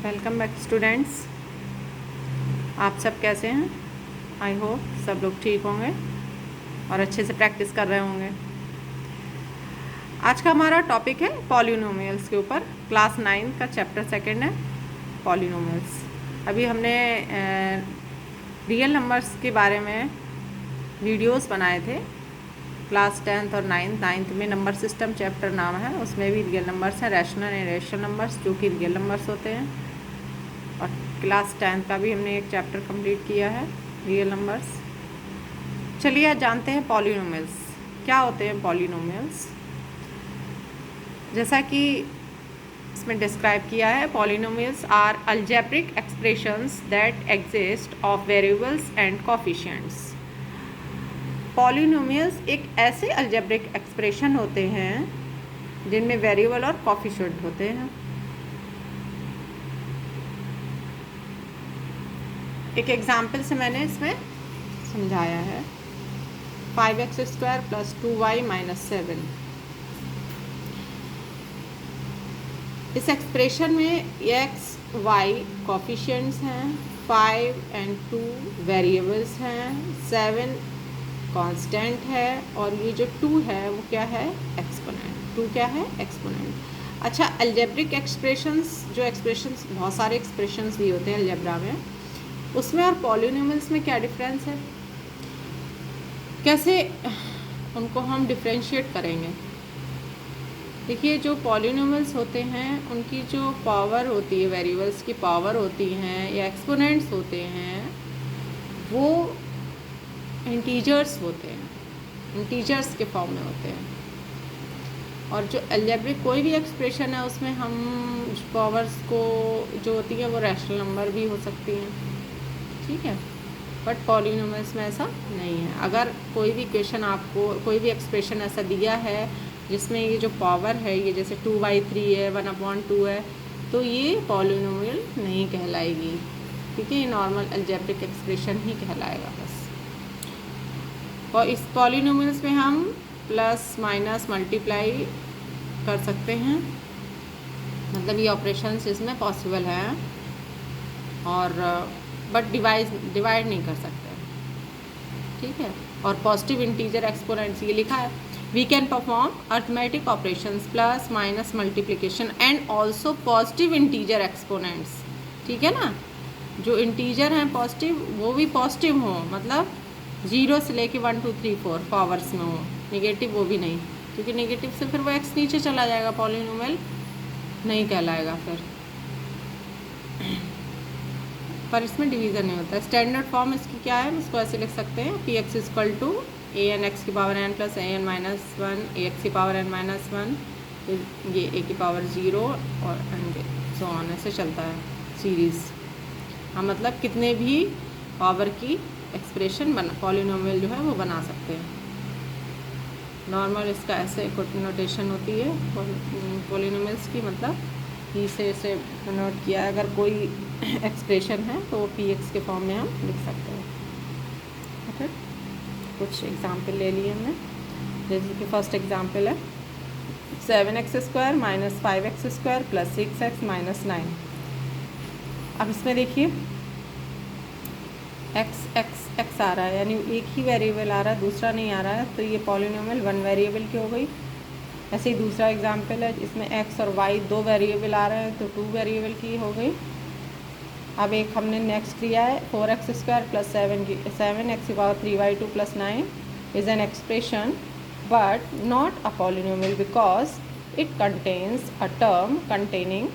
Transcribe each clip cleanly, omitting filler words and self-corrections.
Welcome back students. आप सब कैसे हैं? आई होप सब लोग ठीक होंगे और अच्छे से प्रैक्टिस कर रहे होंगे। आज का हमारा टॉपिक है पॉलिनोमियल्स के ऊपर। क्लास 9 का चैप्टर 2 है पॉलिनोमियल्स। अभी हमने रियल नंबर्स के बारे में वीडियोस बनाए थे। क्लास 10th और 9th में नंबर सिस्टम चैप्टर नाम है, उसमें भी रियल नंबर्स हैं, रैशनल एंड इरेशनल नंबर्स जो कि रियल नंबर्स होते हैं। और क्लास 10th का भी हमने एक चैप्टर कंप्लीट किया है, रियल नंबर्स। चलिए आज जानते हैं पॉलिनोमियल्स क्या होते हैं। पॉलिनोमियल्स जैसा कि इसमें डिस्क्राइब किया है, polynomials are algebraic expressions that exist of variables and coefficients. Polynomials एक ऐसे अलजेब्रिक एक्सप्रेशन होते हैं जिनमें वेरिएबल और कोफिशिएंट होते हैं। एक एग्जाम्पल से मैंने इसमें समझाया है। 5x² + 2y - 7। इस एक्सप्रेशन में x, y कोफिशिएंट्स हैं, 5 और 2 वेरिएबल्स हैं, 7 कांस्टेंट है और ये जो 2 है वो क्या है? एक्सपोनेंट। 2 क्या है? एक्सपोनेंट। अच्छा, अलजेब्रिक एक्सप्रेशंस, जो एक्सप्रेशंस, बहुत सारे एक्सप्रेशंस भी होते हैं अलजेब्रा में, उसमें और पॉलिनोमियल्स में क्या डिफरेंस है, कैसे उनको हम डिफ्रेंशिएट करेंगे। देखिए, जो पॉलिनोमियल्स होते हैं उनकी जो पावर होती है, वेरिएबल्स की पावर होती हैं या एक्सपोनेंट्स होते हैं, वो इंटीजर्स होते हैं, इंटीजर्स के फॉर्म में होते हैं। और जो अलजेब्रिक कोई भी एक्सप्रेशन है उसमें हम पावर्स को जो होती है वो रैशनल नंबर भी हो सकती हैं, ठीक है। बट पॉलिनोमियल्स में ऐसा नहीं है। अगर कोई भी क्वेश्चन आपको, कोई भी एक्सप्रेशन ऐसा दिया है जिसमें ये जो पावर है, ये जैसे 2/3 है, 1/2 है, तो ये पॉलिनोमियल नहीं कहलाएगी, ठीक है। ये नॉर्मल अलजेब्रिक एक्सप्रेशन ही कहलाएगा बस। और इस पॉलिनोमियल्स में हम प्लस माइनस मल्टीप्लाई कर सकते हैं, मतलब ये ऑपरेशंस इसमें पॉसिबल हैं, और बट डिवाइड नहीं कर सकते, ठीक है। और पॉजिटिव इंटीजर एक्सपोनेंट्स ये लिखा है, we can perform arithmetic operations plus minus multiplication and also positive integer exponents, ठीक है ना। जो इंटीजर हैं पॉजिटिव, वो भी पॉजिटिव हो, मतलब 0 से लेके 1 2 3 4 पावर्स में हो, नेगेटिव वो भी नहीं, क्योंकि नेगेटिव से फिर वो एक्स नीचे चला जाएगा, पॉलिनोमियल नहीं कहलाएगा फिर। पर इसमें डिवीज़न नहीं होता है। स्टैंडर्ड फॉर्म इसकी क्या है, इसको ऐसे लिख सकते हैं, px = an(x की पावर n + an - 1 ax की पावर n - 1, फिर ये a की पावर 0 और सो ऑन, ऐसे चलता है सीरीज़। हाँ, मतलब कितने भी पावर की एक्सप्रेशन पॉलिनोमियल जो है वो बना सकते हैं। नॉर्मल इसका ऐसे नोटेशन होती है पॉलिनोमियल्स की, मतलब ई से इसे नोट किया, अगर कोई एक्सप्रेशन है तो px के फॉर्म में हम लिख सकते हैं। ओके, कुछ एग्जांपल ले लिए हमने। जैसे कि फर्स्ट एग्जांपल है 7x² - 5x² + 6x - 9। अब इसमें देखिए x आ रहा है, यानी एक ही वेरिएबल आ रहा है, दूसरा नहीं आ रहा है, तो ये पॉलिनोमियल 1 वेरिएबल की हो गई। ऐसे ही दूसरा एग्जांपल है, इसमें x और y 2 वेरिएबल आ रहे हैं, तो 2 वेरिएबल की हो गई। अब एक हमने नेक्स्ट लिया है 4x² + 7x³ + 9 is an expression but not a polynomial because it contains a term containing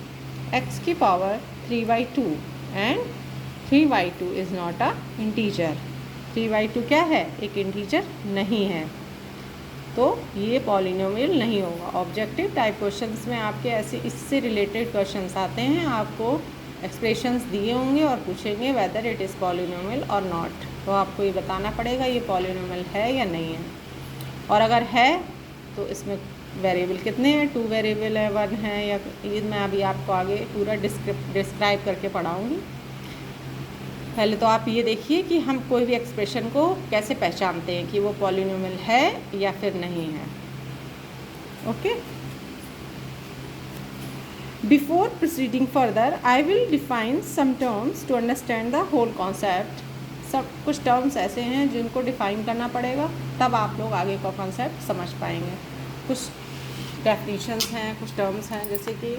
x की power 3/2 and 3/2 is not a integer. 3/2 क्या है? एक इंटीजर नहीं है, तो ये पॉलिनोमियल नहीं होगा। ऑब्जेक्टिव टाइप क्वेश्चंस में आपके ऐसे इससे रिलेटेड क्वेश्चंस आते हैं, आपको एक्सप्रेशंस दिए होंगे और पूछेंगे वेदर इट इज़ पॉलिनोमियल और नॉट, तो आपको ये बताना पड़ेगा ये पॉलिनोमियल है या नहीं है। और अगर है तो इसमें वेरिएबल कितने हैं? 2 वेरिएबल है, 1 है, या ये मैं अभी आपको आगे पूरा डिस्क्राइब करके पढ़ाऊँगी। पहले तो आप ये देखिए कि हम कोई भी एक्सप्रेशन को कैसे पहचानते हैं कि वो पॉलिनोमियल है या फिर नहीं है। Okay, Before proceeding further, I will define some terms to understand the whole concept. सब कुछ टर्म्स ऐसे हैं जिनको डिफाइन करना पड़ेगा, तब आप लोग आगे का कॉन्सेप्ट समझ पाएंगे. कुछ डेफिनेशंस हैं, कुछ टर्म्स हैं, जैसे कि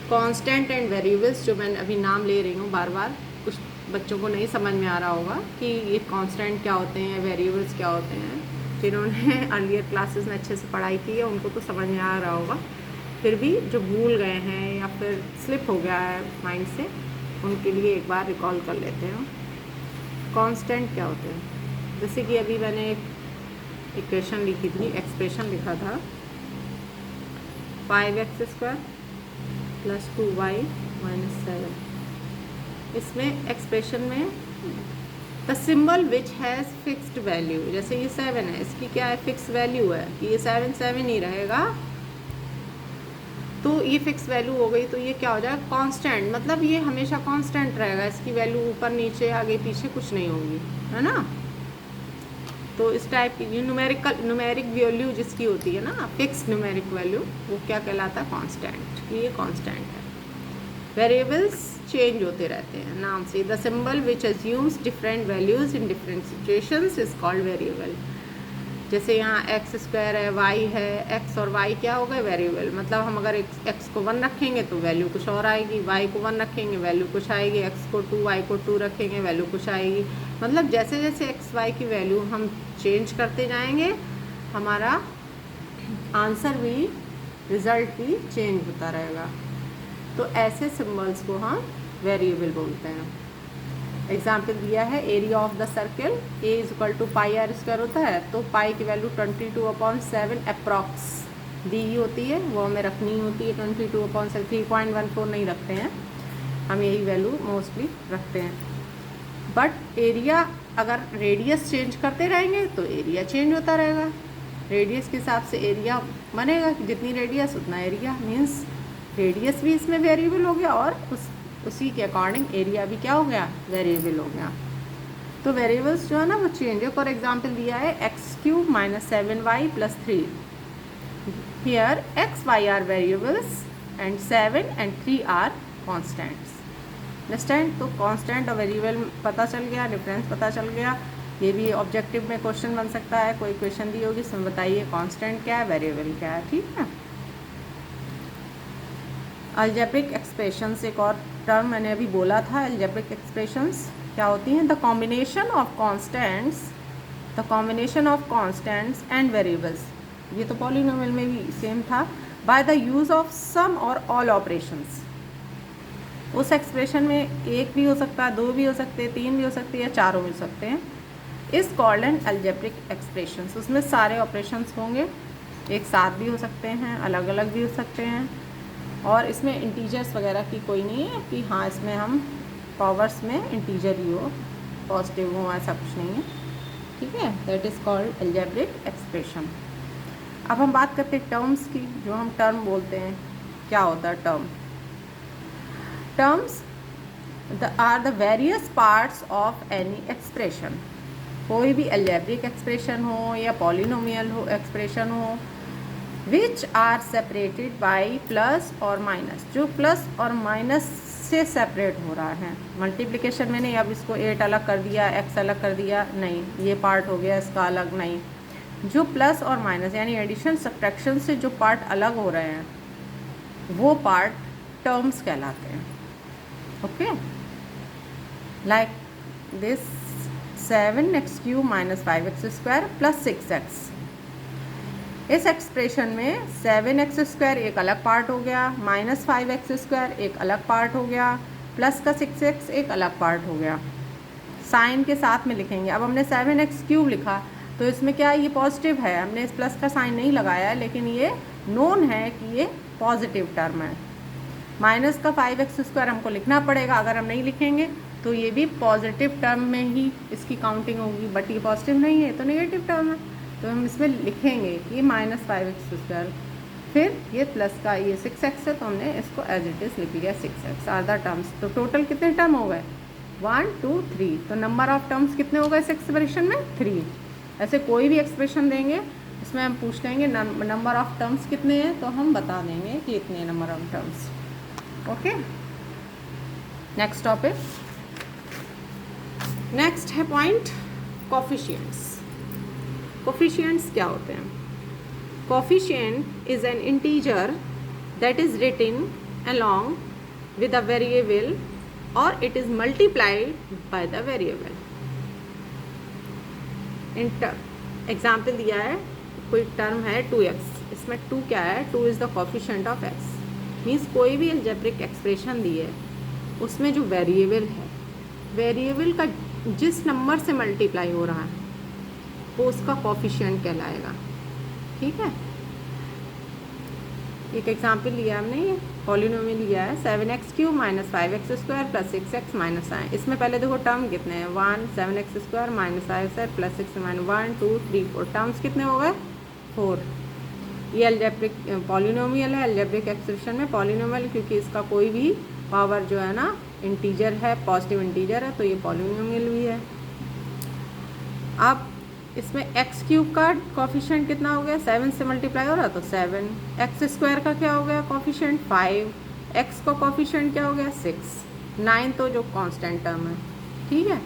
कांस्टेंट एंड वेरिएबल्स, जो मैं अभी नाम ले रही हूँ बार बार. कुछ बच्चों को नहीं समझ में आ रहा होगा कि ये कांस्टेंट क्या होते हैं, वेरिएबल्स क्या होते हैं. जिन्होंने अर्लियर क्लासेस में अच्छे से पढ़ाई की है उनको तो समझ में आ रहा होगा, फिर भी जो भूल गए हैं या फिर स्लिप हो गया है माइंड से, उनके लिए एक बार रिकॉल कर लेते हैं. कांस्टेंट क्या होते हैं, जैसे कि अभी मैंने एक इक्वेशन लिखी थी, एक्सप्रेशन लिखा था 5x² + 2y - 7. इसमें एक्सप्रेशन में the symbol which has fixed value, जैसे ये 7 है, इसकी क्या है, फिक्स वैल्यू है कि ये 7 ही रहेगा, तो ये फिक्स वैल्यू हो गई. तो ये क्या हो जाएगा, कांस्टेंट. मतलब ये हमेशा कांस्टेंट रहेगा, इसकी वैल्यू ऊपर नीचे आगे पीछे कुछ नहीं होगी, है ना. तो इस टाइप की न्यूमेरिक वैल्यू जिसकी होती है ना, फिक्स न्यूमेरिक वैल्यू, वो क्या कहलाता है, कांस्टेंट. ये कांस्टेंट है. वेरिएबल्स चेंज होते रहते हैं नाम से. The symbol which assumes different values in different situations is called variable. जैसे यहाँ x² है, y है, x और y क्या हो गए, वेरिएबल. मतलब हम अगर x को 1 रखेंगे तो वैल्यू कुछ और आएगी, y को 1 रखेंगे वैल्यू कुछ आएगी, x को 2 y को 2 रखेंगे वैल्यू कुछ आएगी. मतलब जैसे जैसे x y की वैल्यू हम चेंज करते जाएंगे, हमारा आंसर भी, रिज़ल्ट भी चेंज होता रहेगा. तो ऐसे सिम्बल्स को हम वेरिएबल बोलते हैं. एग्जाम्पल दिया है, area of the circle A = πr² होता है, तो पाई की वैल्यू 22/7 अप्रॉक्स दी होती है, वो हमें रखनी होती है 22/7. 3.14 नहीं रखते हैं हम, यही वैल्यू मोस्टली रखते हैं. बट एरिया, अगर रेडियस चेंज करते रहेंगे तो एरिया चेंज होता रहेगा. रेडियस के हिसाब से एरिया बनेगा, जितनी रेडियस उतना एरिया. मीन्स रेडियस भी इसमें वेरिएबल हो गया और उसी के अकॉर्डिंग एरिया भी क्या हो गया, वेरिएबल हो गया. तो वेरिएबल्स जो है ना वो चेंज है. फॉर एग्जांपल दिया है x³ - 7y + 3. Here x y are variables and 7 and 3 are constants. Understand. तो कांस्टेंट और वेरिएबल पता चल गया, डिफरेंस पता चल गया. ये भी ऑब्जेक्टिव में क्वेश्चन बन सकता है, कोई क्वेश्चन दी होगी, इसमें बताइए कांस्टेंट क्या है, वेरिएबल क्या है. ठीक है. अलजेब्रिक एक्सप्रेशंस एक और टर्म मैंने अभी बोला था. अलजेब्रिक एक्सप्रेशंस क्या होती हैं, the combination of constants and variables. ये तो पॉलिनोमियल में भी सेम था. By the use of some और ऑल ऑपरेशंस. उस एक्सप्रेशन में एक भी हो सकता है, दो भी हो सकते हैं, तीन भी हो सकते हैं, या चारों भी हो सकते हैं. इस कॉल्ड एन अलजेब्रिक एक्सप्रेशंस. उसमें सारे ऑपरेशंस होंगे, एक साथ भी हो सकते हैं, अलग अलग भी हो सकते हैं. और इसमें इंटीजर्स वगैरह की कोई नहीं है कि हाँ इसमें हम पावर्स में इंटीजर ही हो, पॉजिटिव हो, ऐसा कुछ नहीं है. ठीक है. That is called algebraic expression. अब हम बात करते हैं टर्म्स की. जो हम टर्म बोलते हैं, क्या होता है term. Terms are the various parts of any expression. कोई भी अलजेब्रिक एक्सप्रेशन हो या पॉलिनोमियल हो एक्सप्रेशन हो, which are separated by plus और माइनस. जो प्लस और माइनस से सेपरेट हो रहा है. मल्टीप्लिकेशन में नहीं, अब इसको 8 अलग कर दिया, x अलग कर दिया, नहीं, ये पार्ट हो गया इसका अलग, नहीं. जो प्लस और माइनस यानी एडिशन सब्ट्रैक्शन से जो पार्ट अलग हो रहे हैं, वो पार्ट टर्म्स कहलाते हैं. Okay. Like this 7x³ - 5x² + 6x. इस एक्सप्रेशन में 7x² एक अलग पार्ट हो गया, -5x² एक अलग पार्ट हो गया, प्लस का 6x एक अलग पार्ट हो गया. साइन के साथ में लिखेंगे. अब हमने 7x³ लिखा तो इसमें क्या है, ये पॉजिटिव है, हमने इस प्लस का साइन नहीं लगाया है, लेकिन ये नोन है कि ये पॉजिटिव टर्म है. माइनस का 5x² हमको लिखना पड़ेगा, अगर हम नहीं लिखेंगे तो ये भी पॉजिटिव टर्म में ही इसकी काउंटिंग होगी, बट ये पॉजिटिव नहीं है, तो नेगेटिव टर्म है. तो हम इसमें लिखेंगे कि -5x². फिर ये प्लस का ये 6x है, तो हमने इसको एज इट इज़ लिख लिया 6x. Are the terms. तो टोटल कितने टर्म हो गए, 1 2 3. तो नंबर ऑफ टर्म्स कितने हो गए इस एक्सप्रेशन में, 3. ऐसे कोई भी एक्सप्रेशन देंगे इसमें हम पूछ लेंगे नंबर ऑफ टर्म्स कितने हैं, तो हम बता देंगे कि इतने number of terms. Okay, next topic, next है पॉइंट कोफिशिएंट्स। कोफिशिएंट्स क्या होते हैं? Coefficient is an integer that is written along with a variable or it is multiplied by the variable। Example दिया है, कोई टर्म है 2x, इसमें 2 क्या है? 2 is the coefficient of x। Means कोई भी अलजेब्रिक एक्सप्रेशन दी है उसमें जो वेरिएबल है, वेरिएबल का जिस नंबर से मल्टीप्लाई हो रहा है वो उसका कोफिशिएंट कहलाएगा। ठीक है, एक एग्जाम्पल लिया हमने, पॉलिनोमियल लिया है 7x³ - 5x² + 6x - 9। इसमें पहले देखो टर्म कितने हैं, 1 7x² - 5x + 6 1 2 3 4 टर्म्स कितने हो गए? 4। ये अलजेब्रिक पॉलिनोमियल है। अलजेब्रिक एक्सप्रेशन में पॉलिनोमियल, क्योंकि इसका कोई भी पावर जो है ना इंटीजर है, पॉजिटिव इंटीजर है, तो ये पॉलिनोमियल भी है। अब इसमें x³ का कोफिशिएंट कितना हो गया? 7 से मल्टीप्लाई हो रहा तो 7। x² का क्या हो गया कोफिशिएंट? 5। x का कोफिशिएंट क्या हो गया? 6। 9 तो जो कांस्टेंट टर्म है। ठीक है,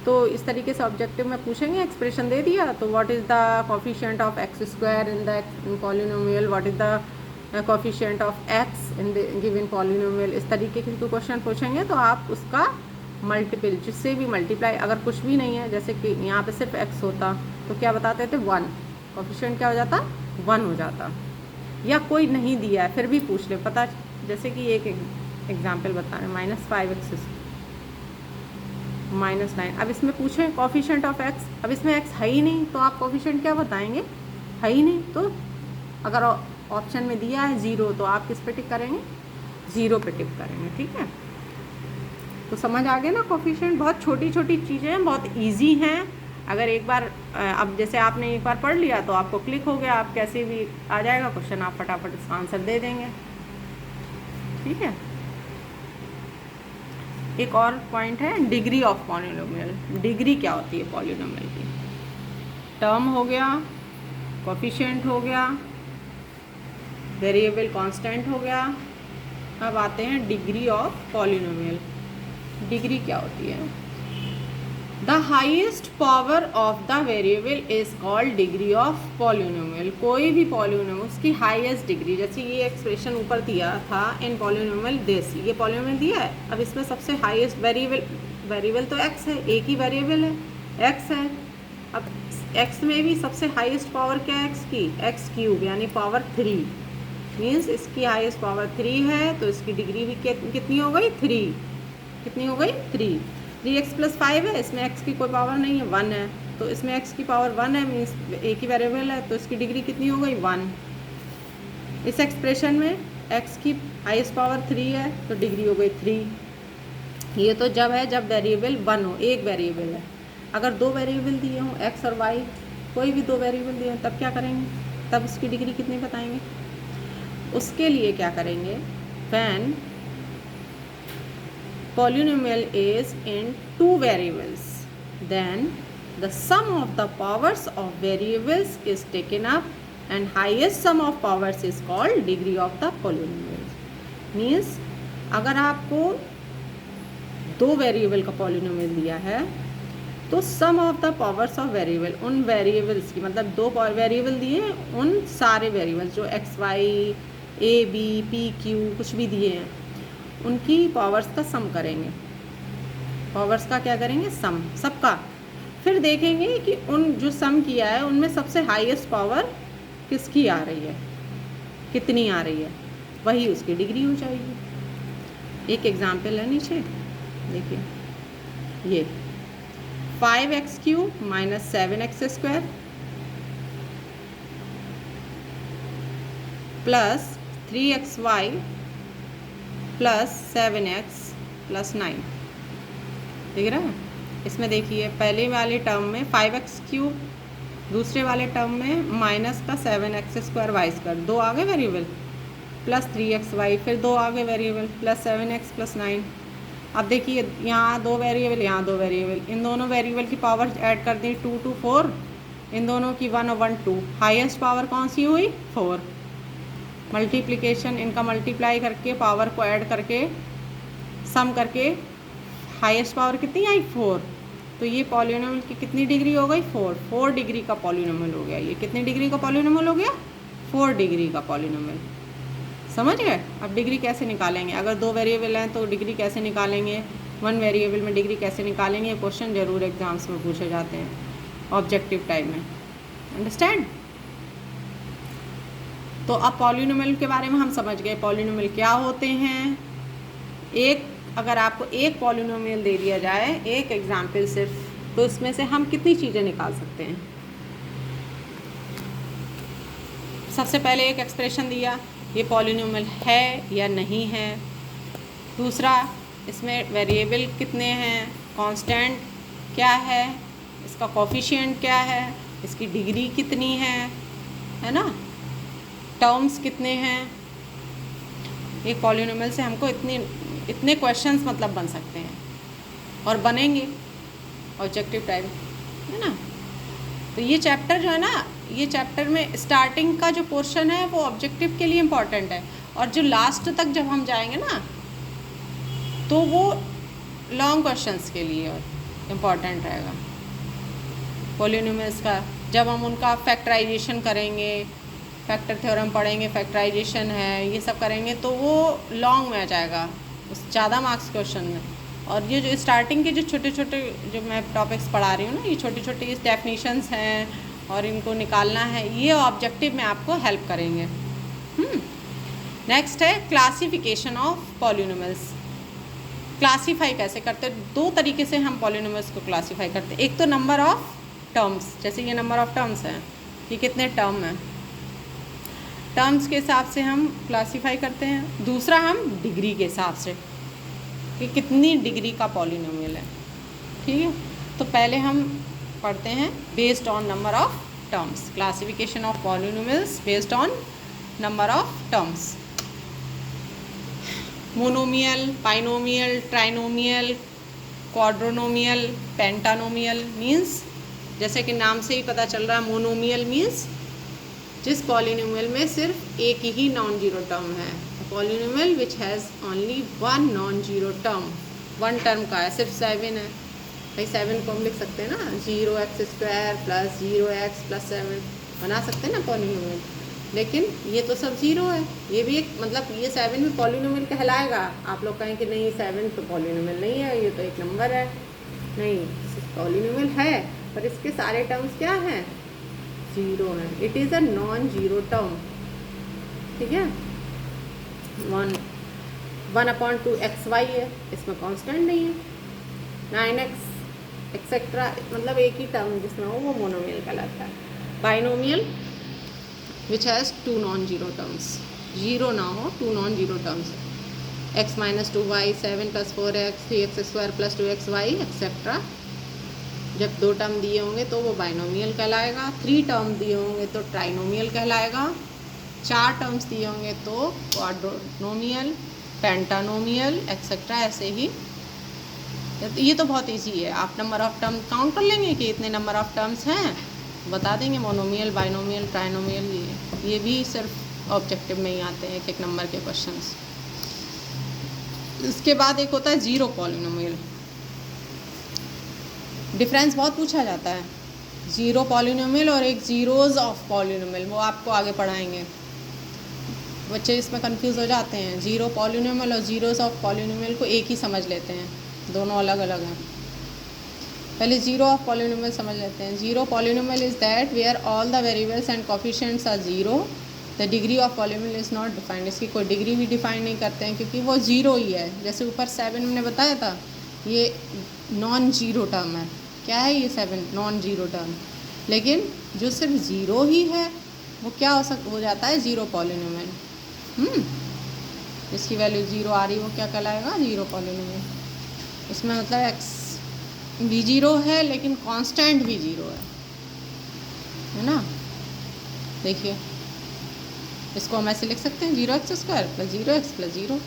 तो इस तरीके से ऑब्जेक्टिव में पूछेंगे, एक्सप्रेशन दे दिया तो what is the coefficient of x² in the polynomial, what is the coefficient of x in the given polynomial. इस तरीके के क्वेश्चन पूछेंगे तो आप उसका मल्टीपल, जिससे भी मल्टीप्लाई, अगर कुछ भी नहीं है, जैसे कि यहाँ पे सिर्फ x होता तो क्या बताते थे? 1। कोफिशिएंट क्या हो जाता? 1 हो जाता। या कोई नहीं दिया है फिर भी पूछ ले, पता, जैसे कि एक एग्जाम्पल बता रहे हैं -5x -9। अब इसमें पूछे कोफिशिएंट ऑफ x, अब इसमें x है ही नहीं तो आप कोफिशिएंट क्या बताएंगे? है ही नहीं। तो अगर ऑप्शन में दिया है 0 तो आप किस पे टिक करेंगे? 0 पे टिक करेंगे। ठीक है, तो समझ आ गया ना? कोफिशिएंट बहुत छोटी छोटी चीज़ें हैं, बहुत इजी हैं। अगर एक बार अब जैसे आपने एक बार पढ़ लिया तो आपको क्लिक हो गया, आप कैसे भी आ जाएगा क्वेश्चन, आप फटाफट इसका आंसर दे देंगे। ठीक है, एक और पॉइंट है डिग्री ऑफ पॉलिनोमियल। डिग्री क्या होती है पॉलिनोमियल की? टर्म हो गया, कोफिशिएंट हो गया, वेरिएबल कांस्टेंट हो गया। अब आते हैं डिग्री ऑफ पॉलिनोमियल। डिग्री क्या होती है? The highest power of the variable is called degree of polynomial. कोई भी पॉलिनोमियल उसकी हाईएस्ट डिग्री, जैसे ये एक्सप्रेशन ऊपर दिया था इन पॉलिनोमियल दिस, ये पॉलिनोमियल दिया है। अब इसमें सबसे हाईएस्ट वेरिएबल तो x है, एक ही वेरिएबल है, x है। अब x में भी सबसे हाईएस्ट पावर क्या है x की? x³ यानी पावर 3। मीन्स इसकी हाईएस्ट पावर 3 है तो इसकी डिग्री भी कितनी हो गई? 3। कितनी हो गई? 3। 3x + 5 है, इसमें x की कोई पावर नहीं है, 1 है, तो इसमें x की पावर 1 है, मीन्स एक ही वेरिएबल है, तो इसकी डिग्री कितनी हो गई? 1। इस एक्सप्रेशन में x की हाईएस्ट पावर 3 है तो डिग्री हो गई 3। ये तो जब है जब वेरिएबल 1 हो, एक वेरिएबल है। अगर 2 वेरिएबल दिए हों x और y, कोई भी 2 वेरिएबल दिए हों, तब क्या करेंगे? तब उसकी डिग्री कितनी बताएंगे? उसके लिए क्या करेंगे? When polynomial is in 2 variables, then the sum of the powers of variables is taken up and highest sum of powers is called degree of the polynomial। Means अगर आपको 2 वेरिएबल का पॉलिनोमियल दिया है तो sum of the powers of variable, उन variables की, मतलब 2 variable दिए हैं, उन सारे वेरिएबल्स जो x y a b p q कुछ भी दिए हैं उनकी पावर्स का सम करेंगे। पावर्स का क्या करेंगे? सम, सबका। फिर देखेंगे कि उन जो सम किया है उनमें सबसे हाईएस्ट पावर किसकी आ रही है, कितनी आ रही है, वही उसकी डिग्री हो जाएगी। एक एग्जांपल है नीचे देखिए, ये 5x³ - 7x² plus 3xy plus 7x + 9 दिख रहा है? इसमें देखिए पहले वाले टर्म में 5x³, दूसरे वाले टर्म में माइनस का 7x² y², 2 आ गए वेरिएबल, प्लस 3xy, फिर 2 आ गए वेरिएबल, प्लस 7x + 9। अब देखिए यहाँ 2 वेरिएबल, यहाँ 2 वेरिएबल, इन दोनों वेरिएबल की पावर ऐड कर दी 2 2 4, इन दोनों की 1 और 1 2, हाईएस्ट पावर कौन सी हुई 4, मल्टीप्लिकेशन इनका मल्टीप्लाई करके पावर को ऐड करके सम करके हाईएस्ट पावर कितनी आई 4, तो ये पॉलिनोमियल की कितनी डिग्री हो गई 4 डिग्री का पॉलिनोमियल हो गया। ये कितनी डिग्री का पॉलिनोमियल हो गया 4 डिग्री का पॉलिनोमियल। समझ गए? अब डिग्री कैसे निकालेंगे, अगर 2 वेरिएबल हैं तो डिग्री कैसे निकालेंगे, 1 वेरिएबल में डिग्री कैसे निकालेंगे, ये क्वेश्चन जरूर एग्जाम्स में पूछे जाते हैं ऑब्जेक्टिव टाइप में। अंडरस्टैंड? तो अब पॉलिनोमियल के बारे में हम समझ गए, पॉलिनोमियल क्या होते हैं। अगर आपको एक पॉलिनोमियल दे दिया जाए, एक एग्जाम्पल सिर्फ, तो उसमें से हम कितनी चीज़ें निकाल सकते हैं। सबसे पहले एक एक्सप्रेशन दिया, ये पॉलिनोमियल है या नहीं है। दूसरा, इसमें वेरिएबल कितने हैं, कांस्टेंट क्या है, इसका कोफिशिएंट क्या है, इसकी डिग्री कितनी है ना, टर्म्स कितने हैं। एक पॉलिनोमियल से हमको इतने क्वेश्चंस मतलब बन सकते हैं और बनेंगे ऑब्जेक्टिव टाइप, है ना। तो ये चैप्टर जो है ना, ये चैप्टर में स्टार्टिंग का जो पोर्शन है वो ऑब्जेक्टिव के लिए इम्पॉर्टेंट है, और जो लास्ट तक जब हम जाएंगे ना तो वो लॉन्ग क्वेश्चंस के लिए इम्पॉर्टेंट रहेगा। पॉलिनोमियल्स का जब हम उनका फैक्टराइजेशन करेंगे, फैक्टर थ्योरम पढ़ेंगे, फैक्टराइजेशन है, ये सब करेंगे तो वो लॉन्ग में आ जाएगा, उस ज़्यादा मार्क्स क्वेश्चन में। और ये जो स्टार्टिंग के जो छोटे छोटे जो मैं टॉपिक्स पढ़ा रही हूँ ना, ये छोटी छोटी डेफिनेशंस हैं और इनको निकालना है, ये ऑब्जेक्टिव में आपको हेल्प करेंगे। नेक्स्ट है क्लासिफिकेशन ऑफ पॉलिनोमियल्स। क्लासीफाई कैसे करते हैं, 2 तरीके से हम पॉलिनोमियल्स को क्लासीफाई करते हैं। एक तो नंबर ऑफ टर्म्स, जैसे ये नंबर ऑफ टर्म्स हैं, ये कितने टर्म हैं, टर्म्स के हिसाब से हम क्लासीफाई करते हैं। दूसरा, हम डिग्री के हिसाब से कि कितनी डिग्री का पॉलिनोमियल है। ठीक है, तो पहले हम पढ़ते हैं based on number of terms, classification of polynomials based on number of terms. Monomial, binomial, trinomial, quadrinomial, pentanomial. Means जैसे कि नाम से ही पता चल रहा है, मोनोमियल मीन्स जिस पॉलिनोमियल में सिर्फ एक ही नॉन जीरो टर्म है, polynomial which has only 1 non zero term, 1 term का है, सिर्फ 7 है। भाई 7 को हम लिख सकते हैं ना, 0x² + 0x + 7 बना सकते हैं ना पॉलिनोमियल, लेकिन ये तो सब 0 है। ये भी एक मतलब ये 7 भी पॉलिनोमियल कहलाएगा। आप लोग कहें कि नहीं 7 तो पॉलिनोमियल नहीं है, ये तो एक नंबर है। नहीं, पॉलिनोमियल है, पर इसके सारे टर्म्स क्या हैं, 0 है। It is a non zero term. ठीक है, 1/2xy है, इसमें कांस्टेंट नहीं है। 9x एक्सेट्रा, मतलब एक ही टर्म जिसमें हो वो मोनोमियल कहलाता है। Binomial which has 2 non zero terms, 0 ना हो, 2 non zero terms, x - 2y, 7 + 4x, 3x² + 2xy etcetera. जब 2 टर्म दिए होंगे तो वो बाइनोमियल कहलाएगा, 3 टर्म दिए होंगे तो ट्राइनोमियल कहलाएगा, 4 टर्म्स दिए होंगे तो क्वाड्रोनोमियल, पेंटानोमियल एक्सेट्रा। ऐसे ही ये तो बहुत इजी है, आप नंबर ऑफ टर्म काउंट कर लेंगे कि इतने नंबर ऑफ टर्म्स हैं, बता देंगे। मोनोमियल, बाइनोमियल, ट्राइनोमियल, ये भी सिर्फ ऑब्जेक्टिव में ही आते हैं, एक नंबर के क्वेश्चंस। इसके बाद एक होता है जीरो पॉलिनोमियल। डिफरेंस बहुत पूछा जाता है, जीरो पॉलिनोमियल और एक जीरोज़ ऑफ पॉलिनोमियल, वो आपको आगे पढ़ाएंगे। बच्चे इसमें कंफ्यूज हो जाते हैं, जीरो पॉलिनोमियल और जीरोज़ ऑफ पॉलिनोमियल को एक ही समझ लेते हैं, दोनों अलग अलग हैं। पहले जीरो ऑफ पॉलिनोमियल समझ लेते हैं। Zero polynomial is that where all the variables and coefficients are zero, the degree of polynomial is not defined. इसकी कोई डिग्री भी डिफाइन नहीं करते हैं क्योंकि वो जीरो ही है। जैसे ऊपर 7 मैंने बताया था, ये नॉन जीरो टर्म है। क्या है ये 7? Non zero term. लेकिन जो सिर्फ ज़ीरो ही है वो क्या हो जाता है, ज़ीरो पॉलिनोमियल। इसकी वैल्यू 0 आ रही, वो क्या कहलाएगा, ज़ीरो पॉलिनोमियल। इसमें मतलब x भी 0 है लेकिन कांस्टेंट भी 0 है ना। देखिए इसको हम ऐसे लिख सकते हैं, 0x² + 0x + 0,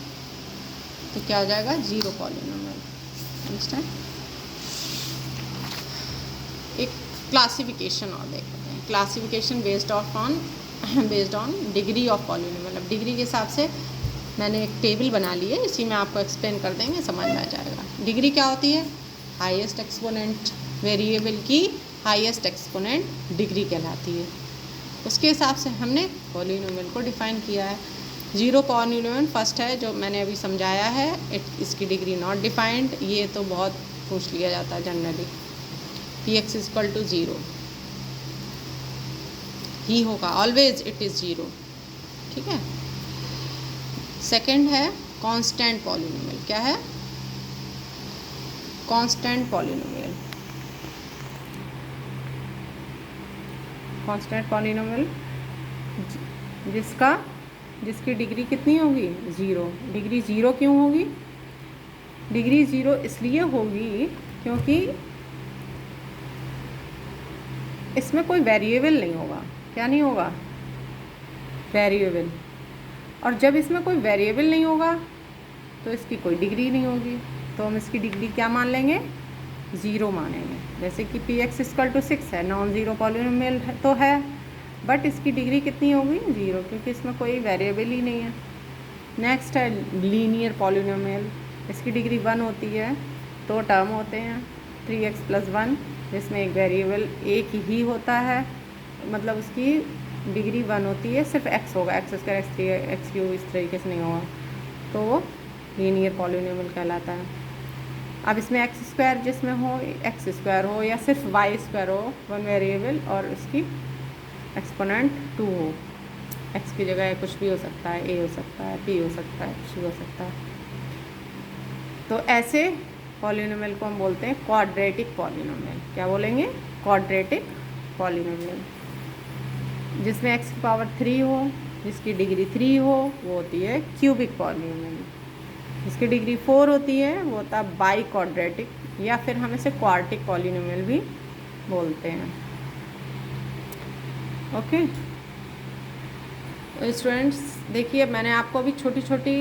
तो क्या हो जाएगा, ज़ीरो पॉलिनोमियल। अंडरस्टैंड। एक क्लासिफिकेशन और देखते हैं। Classification based on degree of polynomial. अब डिग्री के हिसाब से मैंने एक टेबल बना ली है, इसी में आपको एक्सप्लेन कर देंगे, समझ में आ जाएगा। डिग्री क्या होती है? हाईएस्ट एक्सपोनेंट, वेरिएबल की हाईएस्ट एक्सपोनेंट डिग्री कहलाती है। उसके हिसाब से हमने पॉलिनोमियल को डिफ़ाइन किया है। जीरो पॉलिनोमियल फर्स्ट है जो मैंने अभी समझाया है, इसकी डिग्री नॉट डिफाइंड। ये तो बहुत पूछ लिया जाता है generally. P X equal to zero ही होगा, ऑलवेज इट इज़ ज़ीरो, ठीक है। सेकंड है कांस्टेंट पॉलिनोमियल। क्या है? Constant polynomial. कांस्टेंट पॉलिनोमियल जिसकी डिग्री कितनी होगी? ज़ीरो। डिग्री ज़ीरो क्यों होगी? डिग्री ज़ीरो इसलिए होगी क्योंकि इसमें कोई वेरिएबल नहीं होगा। क्या नहीं होगा? वेरिएबल। और जब इसमें कोई वेरिएबल नहीं होगा तो इसकी कोई डिग्री नहीं होगी, तो हम इसकी डिग्री क्या मान लेंगे? ज़ीरो मानेंगे। जैसे कि पी एक्स इक्वल टू 6 है, नॉन ज़ीरो पॉलिनोमियल तो है, बट इसकी डिग्री कितनी होगी? ज़ीरो, क्योंकि इसमें कोई वेरिएबल ही नहीं है। नेक्स्ट है लीनियर पॉलिनोमियल। इसकी डिग्री 1 होती है, दो टर्म होते हैं 3x + 1, जिसमें एक वेरिएबल एक ही होता है, मतलब उसकी डिग्री 1 होती है, सिर्फ x होगा, x² x3 x³ इस तरीके से नहीं होगा, तो वो लीनियर पॉलिनोमियल कहलाता है। अब इसमें x² जिसमें हो, x² हो या सिर्फ y² हो, वन वेरिएबल, और उसकी एक्सपोनेंट 2 हो, x की जगह कुछ भी हो सकता है, a हो सकता है, b हो सकता है, कुछ भी हो सकता है। तो ऐसे पॉलिनोमियल को हम बोलते हैं क्वाड्रेटिक पॉलिनोमियल। क्या बोलेंगे? Quadratic polynomial. जिसमें x की पावर 3 हो, जिसकी डिग्री 3 हो, वो होती है क्यूबिक पॉलिनोमियल। जिसकी डिग्री 4 होती है वो होता है बाई क्वाड्रेटिक, या फिर हम इसे क्वार्टिक पॉलिनोमियल भी बोलते हैं। ओके स्टूडेंट्स, देखिए मैंने आपको अभी छोटी छोटी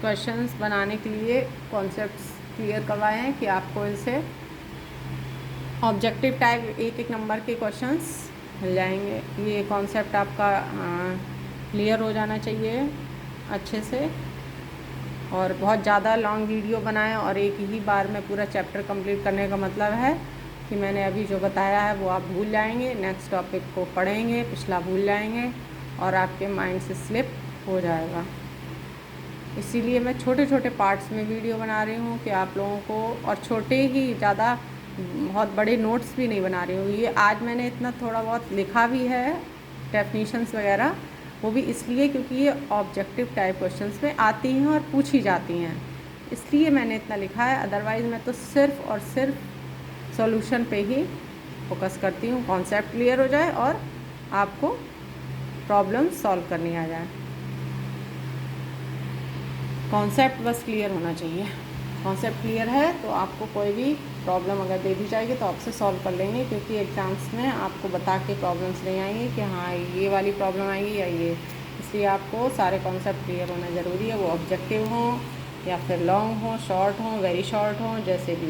क्वेश्चंस बनाने के लिए कॉन्सेप्ट्स क्लियर करवाए हैं कि आपको इनसे ऑब्जेक्टिव टाइप एक नंबर के क्वेश्चंस मिल जाएंगे। ये कॉन्सेप्ट आपका क्लियर हो जाना चाहिए अच्छे से, और बहुत ज़्यादा लॉन्ग वीडियो बनाएं और एक ही बार में पूरा चैप्टर कंप्लीट करने का मतलब है कि मैंने अभी जो बताया है वो आप भूल जाएंगे, नेक्स्ट टॉपिक को पढ़ेंगे, पिछला भूल जाएंगे और आपके माइंड से स्लिप हो जाएगा। इसीलिए मैं छोटे छोटे पार्ट्स में वीडियो बना रही हूँ कि आप लोगों को, और छोटे ही, ज़्यादा बहुत बड़े नोट्स भी नहीं बना रही हूँ। ये आज मैंने इतना थोड़ा बहुत लिखा भी है, डेफिनीशंस वगैरह, वो भी इसलिए क्योंकि ये ऑब्जेक्टिव टाइप क्वेश्चंस में आती हैं और पूछी जाती हैं, इसलिए मैंने इतना लिखा है। अदरवाइज़ मैं तो सिर्फ़ और सिर्फ सॉल्यूशन पे ही फोकस करती हूँ, कॉन्सेप्ट क्लियर हो जाए और आपको प्रॉब्लम सॉल्व करनी आ जाए। कॉन्सेप्ट बस क्लियर होना चाहिए। कॉन्सेप्ट क्लियर है तो आपको कोई भी प्रॉब्लम अगर दे दी जाएगी तो आपसे सॉल्व कर लेंगे, क्योंकि एग्ज़ाम्स में आपको बता के प्रॉब्लम्स नहीं आएंगी कि हाँ ये वाली प्रॉब्लम आएगी या ये, इसलिए आपको सारे कॉन्सेप्ट क्लियर होना ज़रूरी है। वो ऑब्जेक्टिव हों या फिर लॉन्ग हो, शॉर्ट हो, वेरी शॉर्ट हो, जैसे भी